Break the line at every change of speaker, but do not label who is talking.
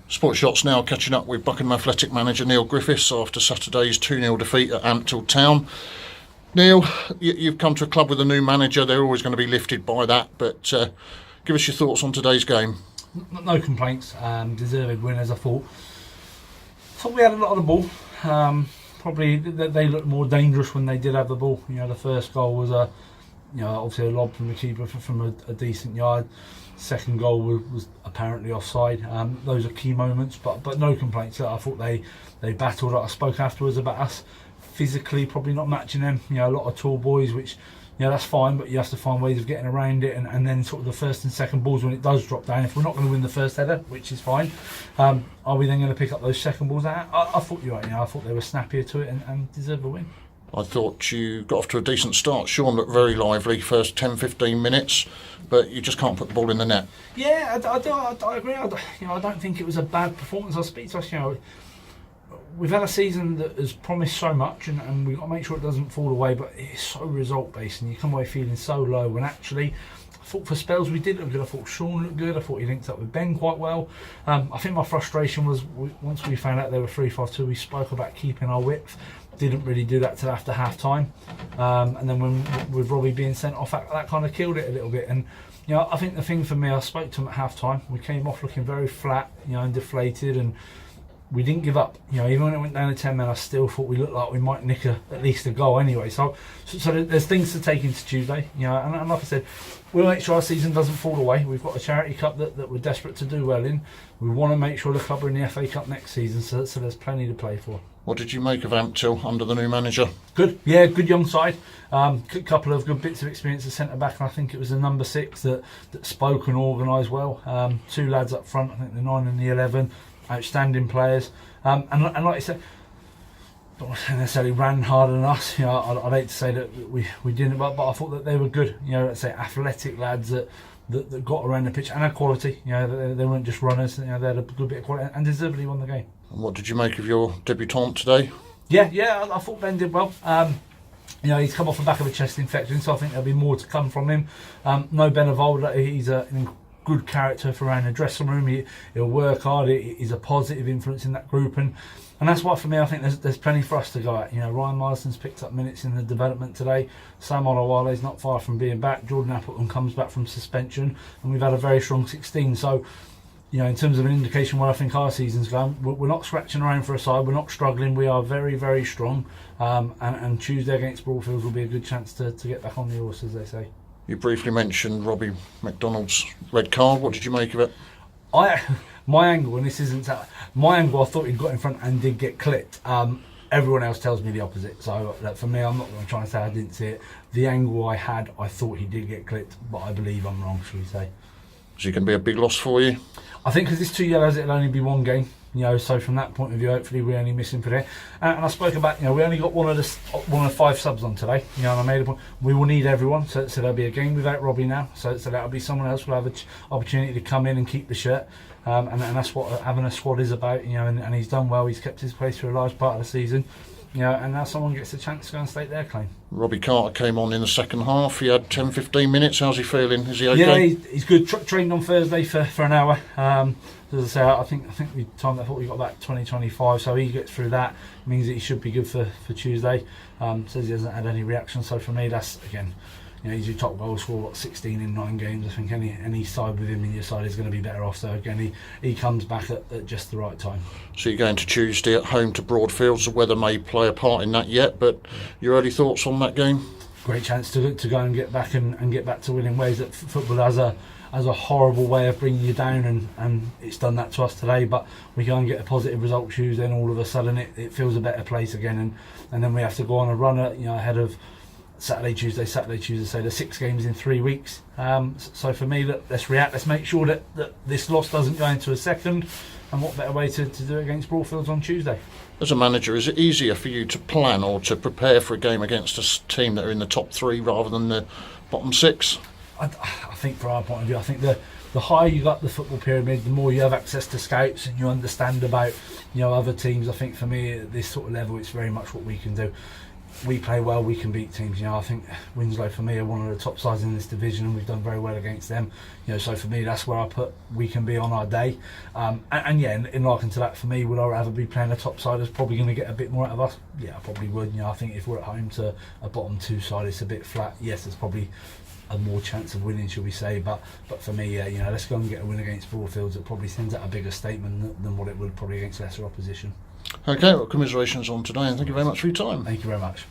Sport Shots now catching up with Buckingham Athletic manager Neil Griffiths after Saturday's 2-0 defeat at Ampthill Town. Neil, you've come to a club with a new manager. They're always going to be lifted by that, but give us your thoughts on today's game.
No complaints. Deserved winners, I thought. We had a lot of the ball. Probably they looked more dangerous when they did have the ball. The first goal was obviously a lob from the keeper from a decent yard. Second goal was apparently offside. Those are key moments, but no complaints. I thought they battled. I spoke afterwards about us physically probably not matching them. A lot of tall boys, which that's fine, but you have to find ways of getting around it, and then sort of the first and second balls when it does drop down. If we're not going to win the first header, which is fine, are we then going to pick up those second balls? I thought you're right. I thought they were snappier to it and deserved a win.
I thought you got off to a decent start. Sean looked very lively first 10-15 minutes, but you just can't put the ball in the net.
Yeah, I agree. I don't think it was a bad performance. I speak to us. We've had a season that has promised so much, and we've got to make sure it doesn't fall away, but it's so result based, and you come away feeling so low. And actually, I thought for spells we did look good. I thought Sean looked good. I thought he linked up with Ben quite well. I think my frustration was once we found out they were 3-5-2, we spoke about keeping our width. Didn't really do that till after half time, and then with Robbie being sent off, that kind of killed it a little bit. And I think the thing for me, I spoke to him at half time. We came off looking very flat, and deflated, and we didn't give up. Even when it went down to 10 men, I still thought we looked like we might nick at least a goal anyway. So there's things to take into Tuesday. And like I said, we'll make sure our season doesn't fall away. We've got a charity cup that we're desperate to do well in. We want to make sure the club are in the FA Cup next season, so there's plenty to play for.
What did you make of Ampthill under the new manager?
Good, yeah, good young side. Couple of good bits of experience at centre back, and I think it was the number 6 that spoke and organised well. 2 lads up front, I think the 9 and the 11, outstanding players. And like I said, don't necessarily ran harder than us. I'd hate to say that we didn't, but I thought that they were good. Let's say athletic lads that got around the pitch and had quality. They weren't just runners. They had a good bit of quality and deservedly won the game.
And what did you make of your debutant today?
Yeah, I thought Ben did well. He's come off the back of a chest infection, so I think there'll be more to come from him. No Ben Evolved, he's a good character for around the dressing room. He'll work hard. He's a positive influence in that group, and that's why for me I think there's plenty for us to go at. Ryan Marsden's picked up minutes in the development today. Sam Olawale's not far from being back. Jordan Appleton comes back from suspension, and we've had a very strong 16. So in terms of an indication where I think our season's going, we're not scratching around for a side. We're not struggling. We are very, very strong. And Tuesday against Broadfields will be a good chance to get back on the horse, as they say.
You briefly mentioned Robbie McDonald's red card. What did you make of it?
My angle, and this isn't my angle, I thought he got in front and did get clipped. Everyone else tells me the opposite. So for me, I'm not going to try and say I didn't see it. The angle I had, I thought he did get clipped, but I believe I'm wrong, shall we say.
Is it going to be a big loss for you?
I think because it's 2 yellows, it'll only be one game. So from that point of view, hopefully we're only missing for there. And I spoke about, we only got one of the 5 subs on today. And I made a point. We will need everyone, so there'll be a game without Robbie now. So that'll be someone else will have an opportunity to come in and keep the shirt. And that's what having a squad is about. And he's done well. He's kept his place for a large part of the season. And now someone gets a chance to go and stake their claim.
Robbie Carter came on in the second half. He had 10-15 minutes. How's he feeling? Is he okay?
Yeah, he's good. Trained on Thursday for an hour. As I say, I think we timed. I thought we got about 20-25. So he gets through that. Means that he should be good for Tuesday. Says he hasn't had any reaction. So for me, that's again. He's your top goal scorer, 16 in 9 games. I think any side with him in your side is going to be better off. So again, he comes back at just the right time.
So you're going to Tuesday at home to Broadfields. The weather may play a part in that yet, but your early thoughts on that game?
Great chance to go and get back and get back to winning ways. That football has a horrible way of bringing you down, and it's done that to us today. But we go and get a positive result Tuesday, and all of a sudden it feels a better place again, and then we have to go on a run ahead of Saturday, Tuesday, so there's 6 games in 3 weeks. So for me, let's react. Let's make sure that this loss doesn't go into a second. And what better way to do it against Broadfields on Tuesday?
As a manager, is it easier for you to plan or to prepare for a game against a team that are in the top 3 rather than the bottom 6?
I think from our point of view, I think the higher you got the football pyramid, the more you have access to scouts and you understand about other teams. I think for me at this sort of level, it's very much what we can do. we play well, we can beat teams. I think Winslow for me are one of the top sides in this division, and we've done very well against them. So for me, that's where I put we can be on our day. And yeah, in liken to that, for me, would I rather be playing a top side that's probably going to get a bit more out of us? Yeah, I probably would. I think if we're at home to a bottom 2 side, it's a bit flat. Yes, there's probably a more chance of winning, shall we say, but for me, let's go and get a win against Broadfields. It probably sends out a bigger statement than what it would probably against lesser opposition.
Okay, well, commiserations on today, and thank you very much for your time.
Thank you very much.